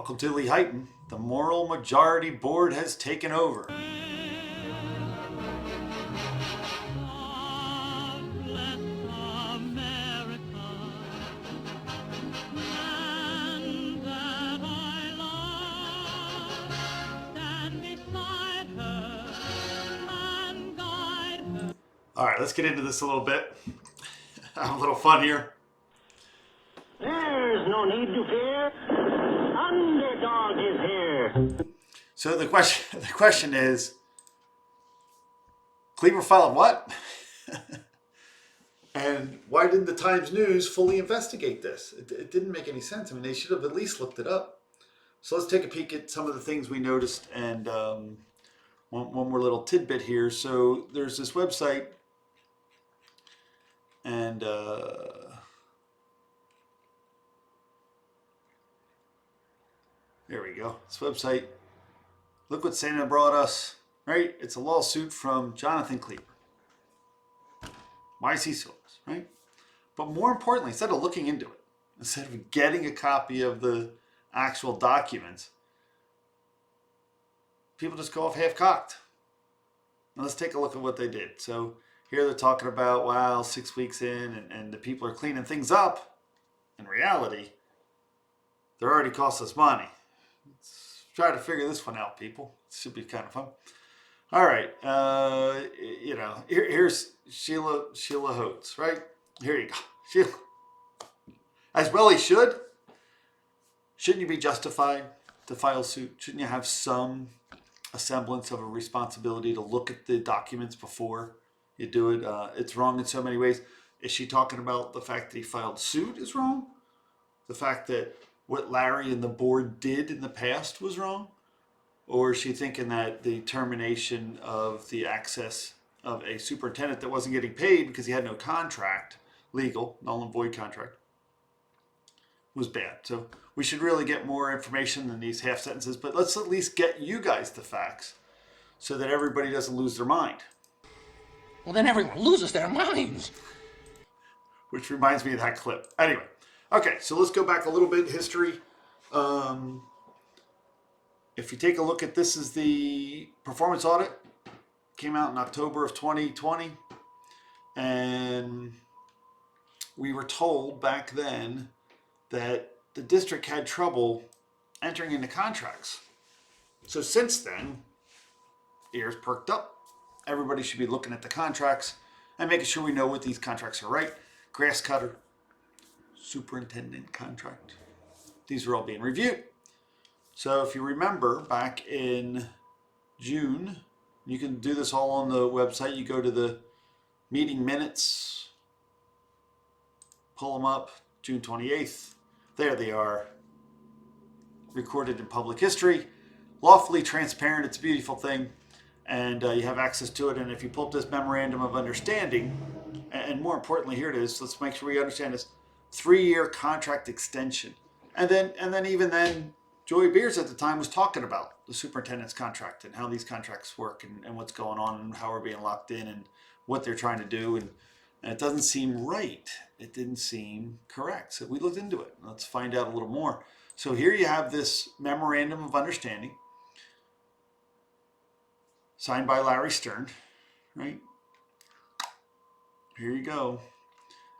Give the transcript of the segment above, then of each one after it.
Welcome to Lehighton. The moral majority board has taken over. All right, let's get into this a little bit. Have a little fun here. There's no need to fear. Underdog is here. So the question is, Cleaver Followed what? And why didn't the Times News fully investigate this? It didn't make any sense. I mean, they should have at least looked it up. So let's take a peek at some of the things we noticed, and one more little tidbit here. So there's this website, and there we go. This website, look what Santa brought us, right? It's a lawsuit from Jonathan Cleaver. Why is he so this, right? But more importantly, instead of looking into it, instead of getting a copy of the actual documents, people just go off half-cocked. Now let's take a look at what they did. So here they're talking about, wow, 6 weeks in, and the people are cleaning things up. In reality, they're already cost us money. Let's try to figure this one out, people. It should be kind of fun. All right, here's Sheila Hotes, right? Here you go, Sheila. As well he should. Shouldn't you be justified to file suit? Shouldn't you have some semblance of a responsibility to look at the documents before you do it? It's wrong in so many ways. Is she talking about the fact that he filed suit is wrong? The fact that what Larry and the board did in the past was wrong? Or is she thinking that the termination of the access of a superintendent that wasn't getting paid because he had no contract, legal, null and void contract, was bad? So we should really get more information than these half sentences, but let's at least get you guys the facts so that everybody doesn't lose their mind. Well, then everyone loses their minds. Which reminds me of that clip. Anyway, okay, so let's go back a little bit in history. If you take a look at this, is the performance audit. Came out in October of 2020. And we were told back then that the district had trouble entering into contracts. So since then, ears perked up. Everybody should be looking at the contracts and making sure we know what these contracts are right. Grass cutter, superintendent contract. These are all being reviewed. So if you remember back in June, you can do this all on the website. You go to the meeting minutes, pull them up, June 28th. There they are, recorded in public history, lawfully transparent. It's a beautiful thing, and you have access to it. And if you pull up this memorandum of understanding, and more importantly, here it is. Let's make sure we understand this: 3-year contract extension. And then even then, Joey Beers at the time was talking about the superintendent's contract and how these contracts work and what's going on and how we're being locked in and what they're trying to do. And it doesn't seem right. It didn't seem correct. So we looked into it. Let's find out a little more. So here you have this memorandum of understanding signed by Larry Stern, right? Here you go.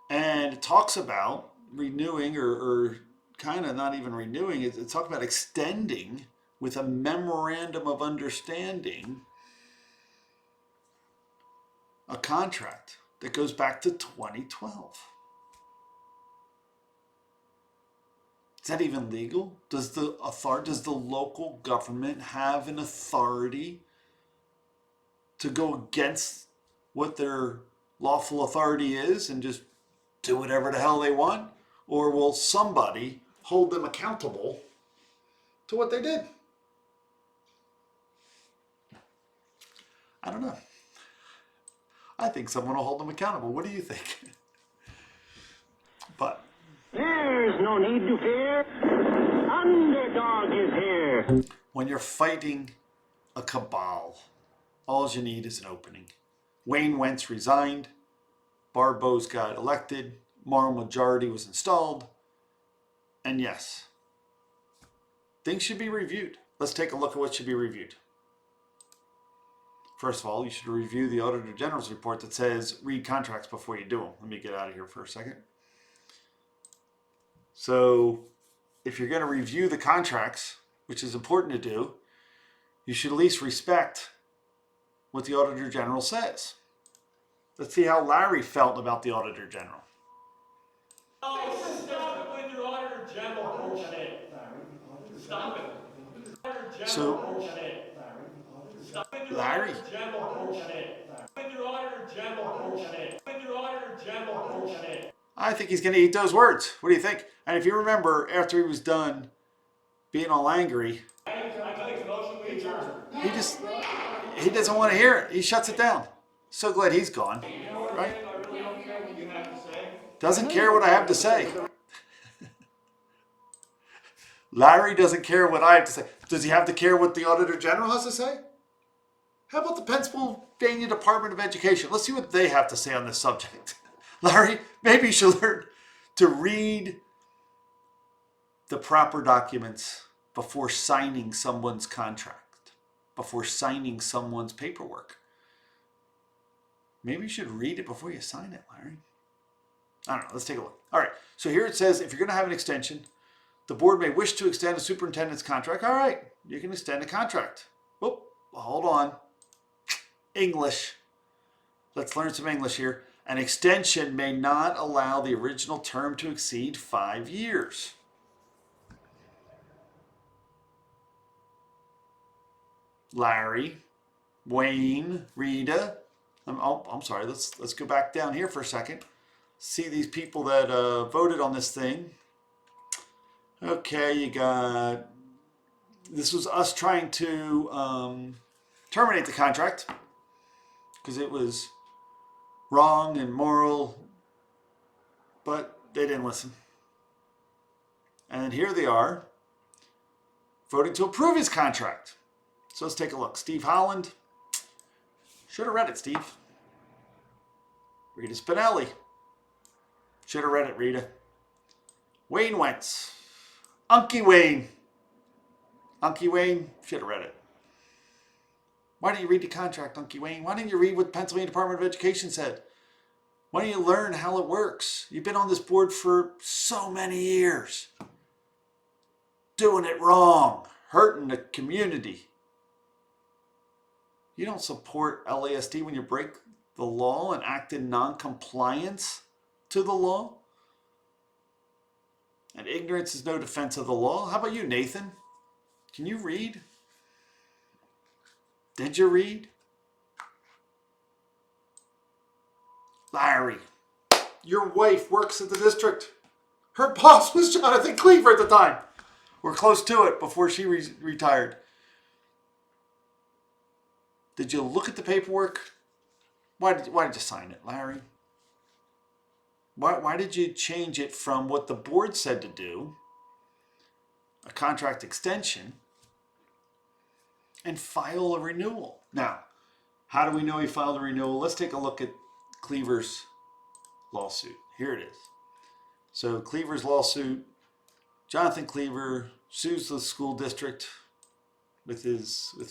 And it talks about renewing or kind of not even renewing. It's talking about extending with a memorandum of understanding a contract that goes back to 2012. Is that even legal? Does the local government have an authority to go against what their lawful authority is and just do whatever the hell they want? Or will somebody hold them accountable to what they did? I don't know. I think someone will hold them accountable. What do you think? But There's no need to fear. Underdog is here. when you're fighting a cabal, all you need is an opening. Wayne Wentz resigned. Barbos got elected. Moral majority was installed. And yes, things should be reviewed. Let's take a look at what should be reviewed. First of all, you should review the Auditor General's report that says read contracts before you do them. Let me get out of here for a second. So if you're going to review the contracts, which is important to do, you should at least respect what the Auditor General says. Let's see how Larry felt about the Auditor General. Oh, stop it with your Auditor General bullshit. Stop it. Auditor General So, bullshit. Stop with your Larry, Auditor General bullshit. With your Auditor General bullshit. With your Auditor General bullshit. I think he's going to eat those words. What do you think? And if you remember, after he was done being all angry, I can make a motion we adjourn. he doesn't want to hear it. He shuts it down. So glad he's gone, right? I really don't care what you have to say. Doesn't care what I have to say. Larry doesn't care what I have to say. Does he have to care what the Auditor General has to say? How about the Pennsylvania Department of Education? Let's see what they have to say on this subject. Larry, maybe you should learn to read the proper documents before signing someone's contract, before signing someone's paperwork. Maybe you should read it before you sign it, Larry. I don't know. Let's take a look. All right. So here it says if you're going to have an extension, the board may wish to extend a superintendent's contract. All right. You can extend a contract. Whoop. Well, hold on. English. Let's learn some English here. An extension may not allow the original term to exceed 5 years. Larry, Wayne, Rita. I'm sorry. Let's go back down here for a second. See these people that voted on this thing. Okay, you got. This was us trying to terminate the contract because it was wrong and moral, but they didn't listen. And then here they are voting to approve his contract. So let's take a look. Steve Holland. Should have read it, Steve. Rita Spinelli. Should have read it, Rita. Wayne Wentz. Unky Wayne. Unky Wayne. Should have read it. Why didn't you read the contract, Unky Wayne? Why didn't you read what the Pennsylvania Department of Education said? Why don't you learn how it works? You've been on this board for so many years. Doing it wrong. Hurting the community. You don't support LASD when you break the law and act in non-compliance to the law. And ignorance is no defense of the law. How about you, Nathan? Can you read? Did you read? Larry, your wife works at the district. Her boss was Jonathan Cleaver at the time. We're close to it before she retired. Did you look at the paperwork? Why did you sign it, Larry? Why did you change it from what the board said to do, a contract extension, and file a renewal? Now, how do we know he filed a renewal? Let's take a look at Cleaver's lawsuit. Here it is. So Cleaver's lawsuit, Jonathan Cleaver sues the school district with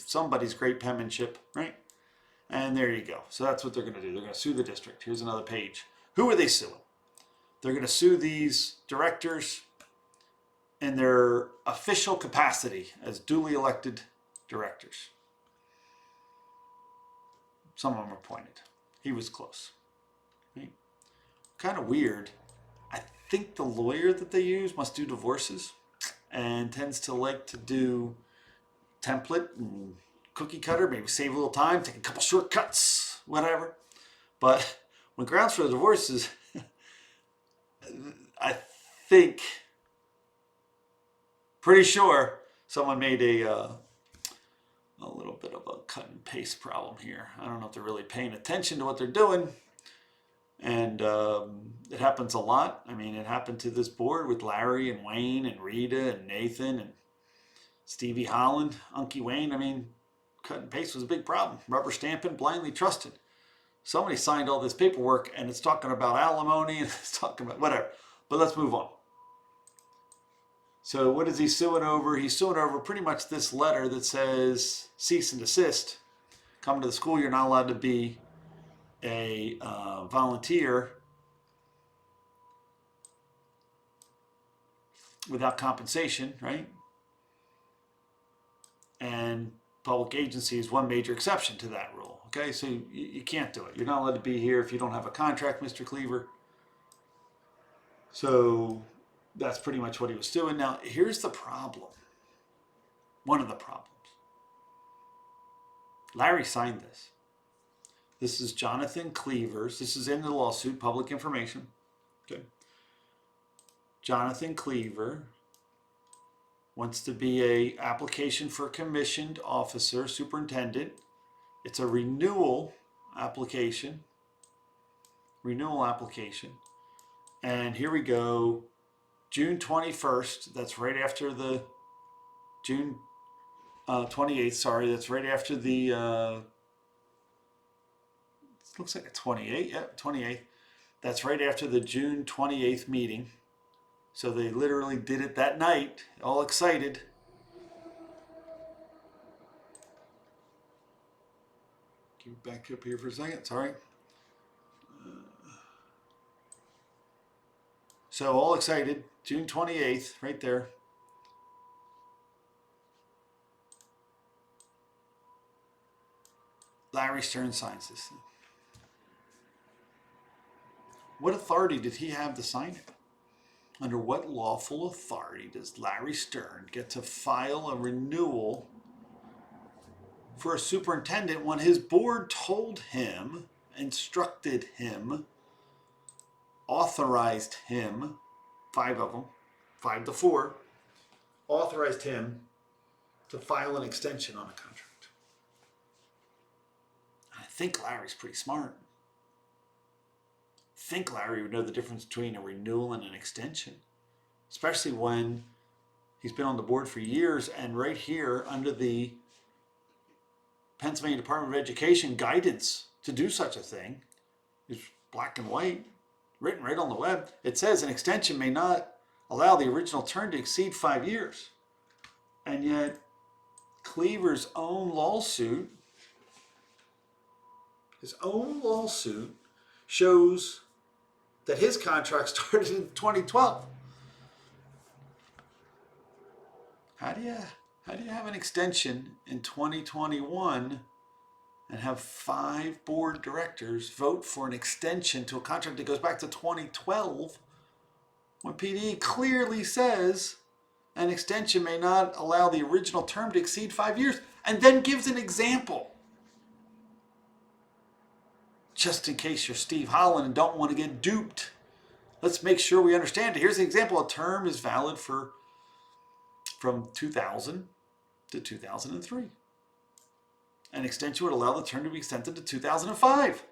somebody's great penmanship, right? And there you go. So that's what they're going to do. They're going to sue the district. Here's another page. Who are they suing? They're going to sue these directors in their official capacity as duly elected directors. Some of them are appointed. He was close. Right? Kind of weird. I think the lawyer that they use must do divorces and tends to like to do template and cookie cutter, maybe save a little time, take a couple shortcuts, whatever. But when grounds for the divorces, I think, pretty sure someone made a little bit of a cut and paste problem here. I don't know if they're really paying attention to what they're doing. And it happens a lot. I mean, it happened to this board with Larry and Wayne and Rita and Nathan and Stevie Holland, Unky Wayne. I mean, cut and paste was a big problem. Rubber stamping, blindly trusted. Somebody signed all this paperwork and it's talking about alimony and it's talking about whatever. But let's move on. So what is he suing over? He's suing over pretty much this letter that says cease and desist. Come to the school, you're not allowed to be a volunteer without compensation, right? And public agency is one major exception to that rule. Okay, so you can't do it. You're not allowed to be here if you don't have a contract, Mr. Cleaver. So that's pretty much what he was doing. Now, here's the problem. One of the problems. Larry signed this. This is Jonathan Cleaver's. This is in the lawsuit, public information. Okay. Jonathan Cleaver wants to be a application for commissioned officer, superintendent. It's a renewal application. Renewal application. And here we go. June 21st. That's right after the June 28th. Sorry, that's right after the. It looks like a 28th. Yep, 28th. That's right after the June 28th meeting. So they literally did it that night, all excited. Keep it back up here for a second, sorry. So all excited, June 28th, right there. Larry Stern signs this thing. What authority did he have to sign it? Under what lawful authority does Larry Stern get to file a renewal for a superintendent when his board told him, instructed him, authorized him, 5 of them, 5 to 4, authorized him to file an extension on a contract? I think Larry's pretty smart. I think Larry would know the difference between a renewal and an extension, especially when he's been on the board for years, and right here under the Pennsylvania Department of Education guidance to do such a thing is black and white, written right on the web. It says an extension may not allow the original term to exceed 5 years. And yet Cleaver's own lawsuit, shows that his contract started in 2012. How do you have an extension in 2021 and have 5 board directors vote for an extension to a contract that goes back to 2012 when PDE clearly says an extension may not allow the original term to exceed 5 years, and then gives an example? Just in case you're Steve Holland and don't want to get duped, let's make sure we understand it. Here's an example. A term is valid from 2000 to 2003. An extension would allow the term to be extended to 2005.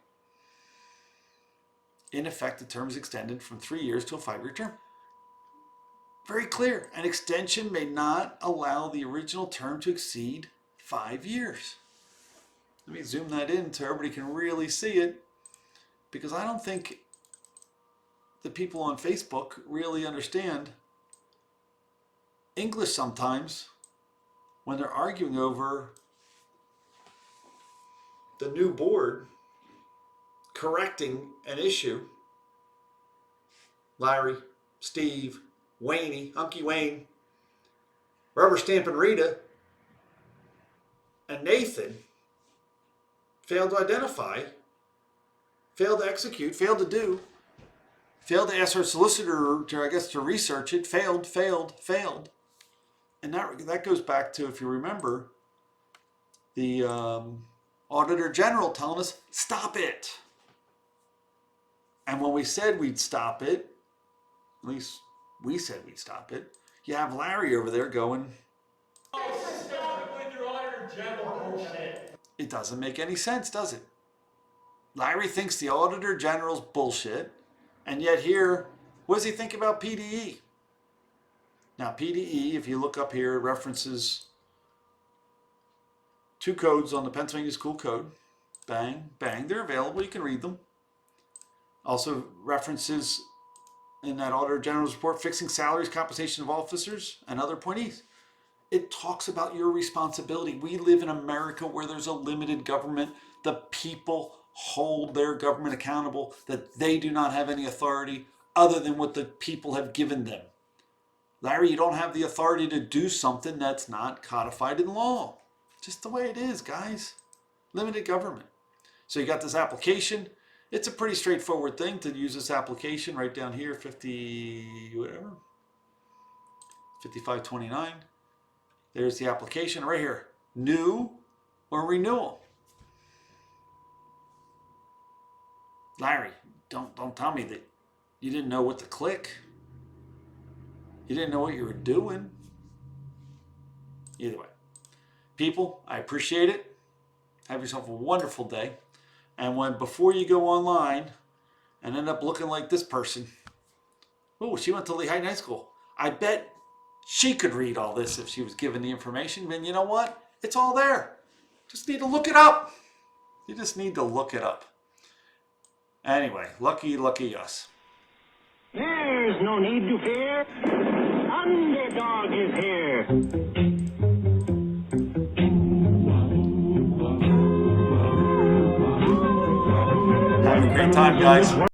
In effect, the term is extended from 3 years to a 5-year term. Very clear. An extension may not allow the original term to exceed 5 years. Let me zoom that in so everybody can really see it, because I don't think the people on Facebook really understand English sometimes when they're arguing over the new board correcting an issue. Larry, Steve, Wayne, Unky Wayne, Rubber Stampin' Rita, and Nathan failed to identify, failed to execute, failed to do, failed to ask our solicitor to research it, failed. And that goes back to, if you remember, the Auditor General telling us, stop it. And when we said we'd stop it, at least we said we'd stop it, you have Larry over there going, Stop it with your Auditor General bullshit. It doesn't make any sense, does it? Larry thinks the Auditor General's bullshit, and yet here, what does he think about PDE? Now, PDE, if you look up here, references 2 codes on the Pennsylvania School Code. Bang, bang, they're available, you can read them. Also references in that Auditor General's report, fixing salaries, compensation of officers, and other appointees. It talks about your responsibility. We live in America where there's a limited government. The people hold their government accountable, that they do not have any authority other than what the people have given them. Larry, you don't have the authority to do something that's not codified in law. Just the way it is, guys. Limited government. So you got this application. It's a pretty straightforward thing to use this application right down here, 5529. There's the application right here. New or renewal. Larry, don't tell me that you didn't know what to click. You didn't know what you were doing. Either way. People, I appreciate it. Have yourself a wonderful day. And before you go online and end up looking like this person, oh, she went to Lehigh High School. I bet she could read all this if she was given the information. And you know what? It's all there. Just need to look it up. You just need to look it up. Anyway, lucky us. There's no need to fear. Underdog is here. Have a great time, guys.